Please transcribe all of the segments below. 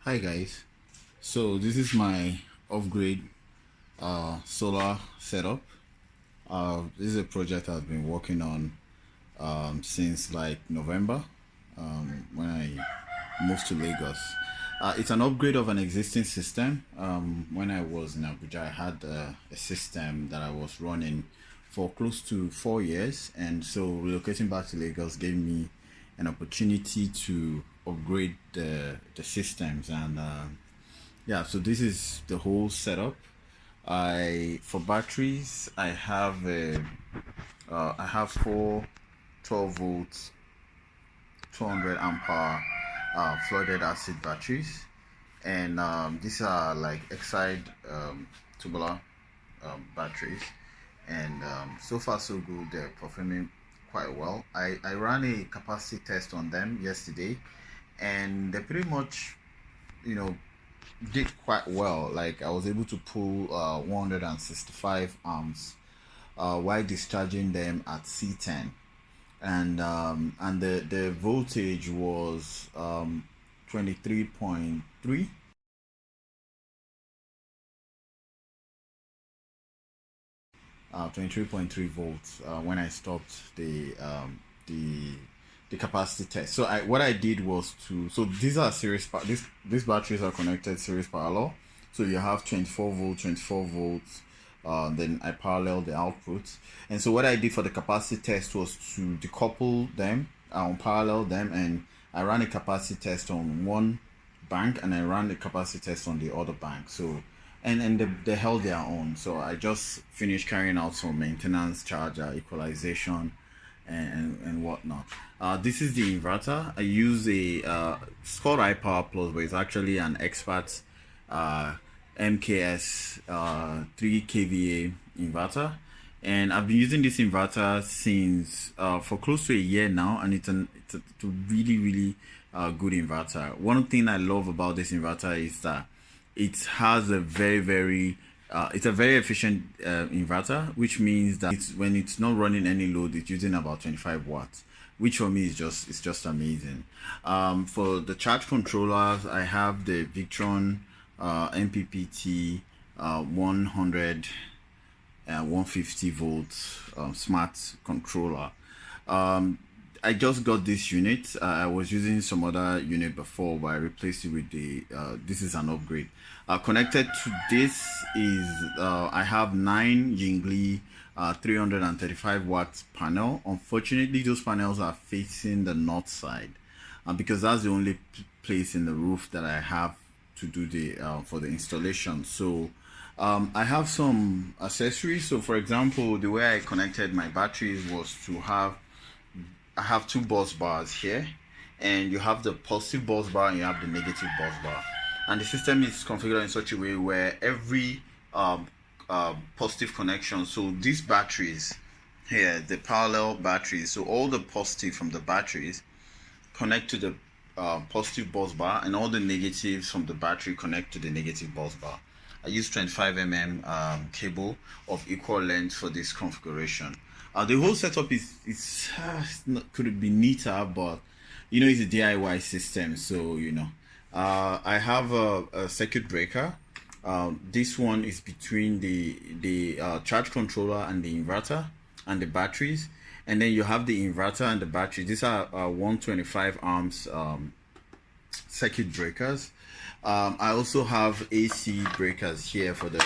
Hi guys, so this is my off-grid solar setup. This is a project I've been working on since like November when I moved to Lagos. It's an upgrade of an existing system. When I was in Abuja, I had a system that I was running for close to 4 years, and so relocating back to Lagos gave me an opportunity to upgrade the systems. And yeah, so this is the whole setup. For batteries, I have four 12 volts 200 ampere flooded acid batteries, and these are like Exide tubular batteries, and so far so good. They're performing quite well. I ran a capacity test on them yesterday, and they pretty much, did quite well. Like I was able to pull 165 amps while discharging them at C10, and the voltage was 23.3. 23.3 volts when I stopped the capacity test. So what I did was so these are series these batteries are connected series parallel. So you have 24 volts. Then I parallel the output, and so what I did for the capacity test was to decouple them, parallel them, and I ran a capacity test on one bank and I ran the capacity test on the other bank. So and they held their own. So I just finished carrying out some maintenance, charger, equalization, and whatnot. This is the inverter. I use it's called iPower Plus, but it's actually an Axpert MKS 3 kVA inverter, and I've been using this inverter since for close to a year now, and it's a really good inverter. One thing I love about this inverter is that it has a very it's a very efficient inverter, which means that when it's not running any load, it's using about 25 watts, which for me is just amazing. For the charge controllers, I have the Victron MPPT 100 150 volts smart controller. I just got this unit. I was using some other unit before, but I replaced it with the this is an upgrade. Connected to this is I have 9 Yingli 335 watts panel. Unfortunately, those panels are facing the north side because that's the only place in the roof that I have to do the for the installation. So I have some accessories. So for example, the way I connected my batteries was I have two bus bars here, and you have the positive bus bar and you have the negative bus bar, and the system is configured in such a way where every positive connection, so these batteries here, the parallel batteries, so all the positive from the batteries connect to the positive bus bar, and all the negatives from the battery connect to the negative bus bar. I use 25 mm cable of equal length for this configuration. The whole setup could it be neater, but it's a DIY system, so I have a circuit breaker. This one is between the charge controller and the inverter and the batteries, and then you have the inverter and the battery. These are 125 amps circuit breakers. I also have AC breakers here for the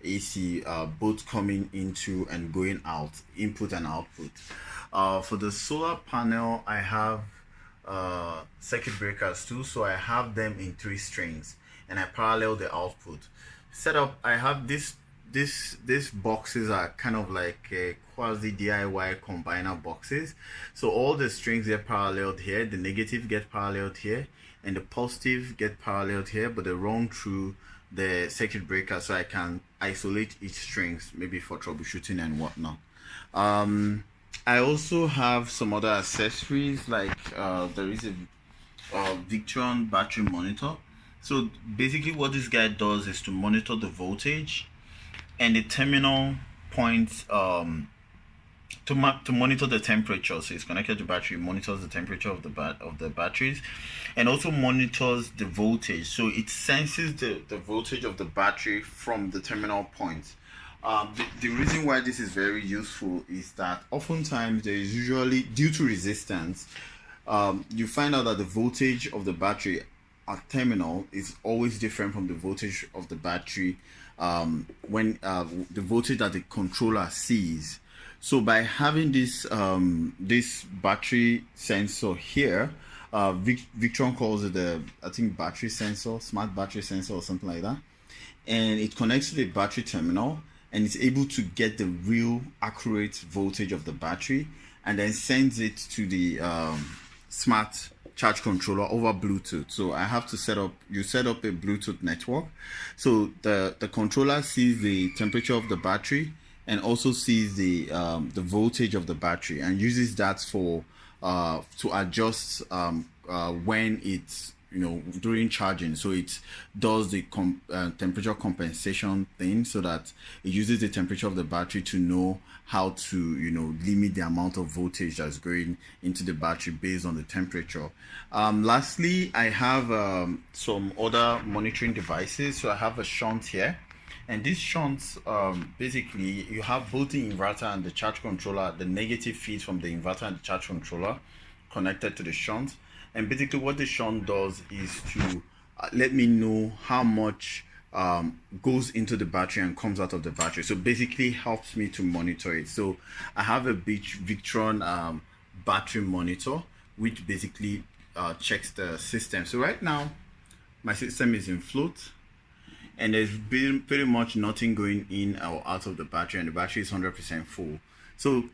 AC, both coming into and going out, input and output. For the solar panel, I have circuit breakers too, so I have them in 3 strings, and I parallel the output. Setup, I have these boxes are kind of like a quasi DIY combiner boxes. So all the strings get paralleled here, the negative get paralleled here, and the positive get paralleled here, but they run through the circuit breaker so I can isolate each strings, maybe for troubleshooting and whatnot. I also have some other accessories, like there is a Victron battery monitor. So basically what this guy does is to monitor the voltage and the terminal points to monitor the temperature. So it's connected to battery, monitors the temperature of the batteries, and also monitors the voltage. So it senses the voltage of the battery from the terminal point. The reason why this is very useful is that oftentimes there is usually, due to resistance, you find out that the voltage of the battery at terminal is always different from the voltage of the battery when the voltage that the controller sees. So by having this this battery sensor here, Victron calls it I think battery sensor, smart battery sensor or something like that, and it connects to the battery terminal and it's able to get the real accurate voltage of the battery and then sends it to the smart charge controller over Bluetooth. So I have to set up a Bluetooth network. So the controller sees the temperature of the battery and also sees the voltage of the battery and uses that for to adjust when it's during charging. So it does the temperature compensation thing, so that it uses the temperature of the battery to know how to limit the amount of voltage that's going into the battery based on the temperature. Lastly, I have some other monitoring devices. So I have a shunt here, and these shunts, basically you have both the inverter and the charge controller, the negative feeds from the inverter and the charge controller connected to the shunt. And basically what the shunt does is to let me know how much goes into the battery and comes out of the battery. So basically helps me to monitor it. So I have a Victron battery monitor, which basically checks the system. So right now my system is in float, and there's been pretty much nothing going in or out of the battery, and the battery is 100% full. So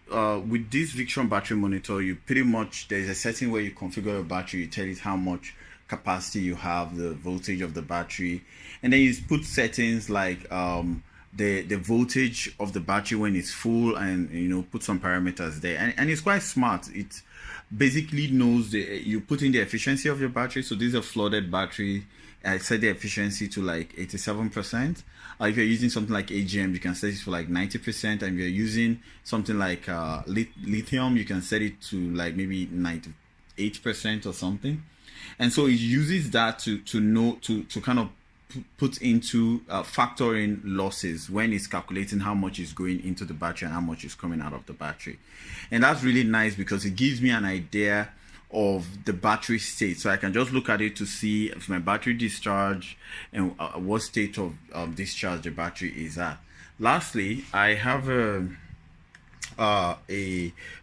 with this Victron battery monitor, you pretty much, there's a setting where you configure your battery, you tell it how much capacity you have, the voltage of the battery, and then you put settings like the voltage of the battery when it's full, and put some parameters there, and it's quite smart. It basically knows you put in the efficiency of your battery. So this is a flooded battery. I set the efficiency to like 87%. If you're using something like AGM, you can set it for like 90%. And if you're using something like lithium, you can set it to like maybe 98% or something. And so it uses that to kind of put into factor in losses when it's calculating how much is going into the battery and how much is coming out of the battery. And that's really nice because it gives me an idea of the battery state, so I can just look at it to see if my battery discharge and what state of discharge the battery is at. Lastly, I have a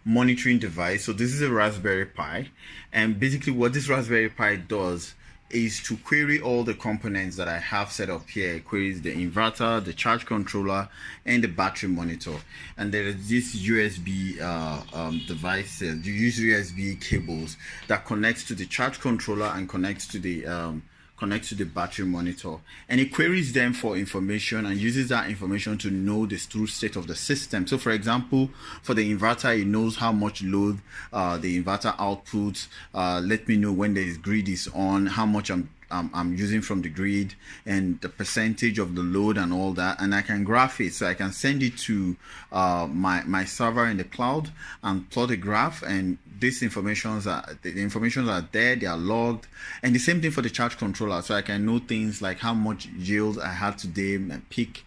monitoring device. So this is a Raspberry Pi, and basically what this Raspberry Pi does is to query all the components that I have set up here. It queries the inverter, the charge controller, and the battery monitor. And there is this USB device. You use USB cables that connects to the charge controller and connects to the battery monitor, and it queries them for information and uses that information to know the true state of the system. So for example, for the inverter, it knows how much load the inverter outputs, let me know when the grid is on, how much I'm using from the grid, and the percentage of the load and all that, and I can graph it. So I can send it to my server in the cloud and plot a graph, and these informations are there, they are logged. And the same thing for the charge controller, so I can know things like how much yield I had today, my peak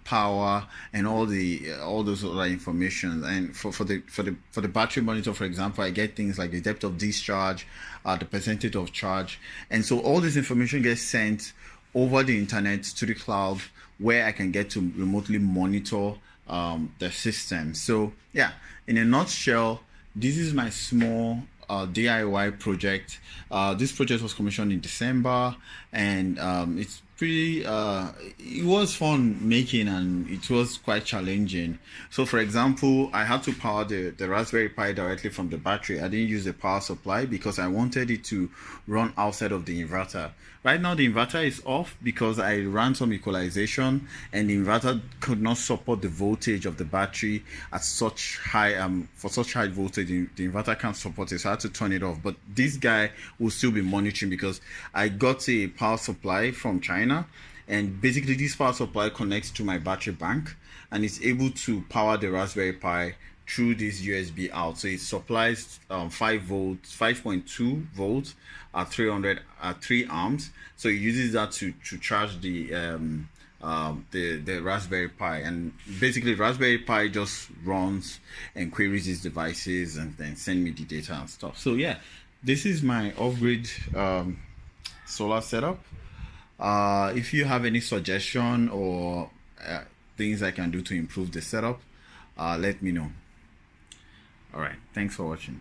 power, and all those other information. And for the battery monitor, for example, I get things like the depth of discharge, the percentage of charge, and so all this information gets sent over the internet to the cloud, where I can get to remotely monitor the system. So yeah, in a nutshell, this is my small DIY project. This project was commissioned in December, and it's pretty it was fun making, and it was quite challenging. So for example, I had to power the Raspberry Pi directly from the battery. I didn't use the power supply because I wanted it to run outside of the inverter. Right now the inverter is off because I ran some equalization, and the inverter could not support the voltage of the battery at such high for such high voltage. The inverter can't support it, so I had to turn it off. But this guy will still be monitoring because I got a power supply from China, and basically this power supply connects to my battery bank, and it's able to power the Raspberry Pi through this USB out. So it supplies 5 volts, 5.2 volts at 3 amps. So it uses that to charge the Raspberry Pi, and basically Raspberry Pi just runs and queries these devices and then send me the data and stuff. So yeah, this is my off-grid solar setup. If you have any suggestion or things I can do to improve the setup, let me know. All right, thanks for watching.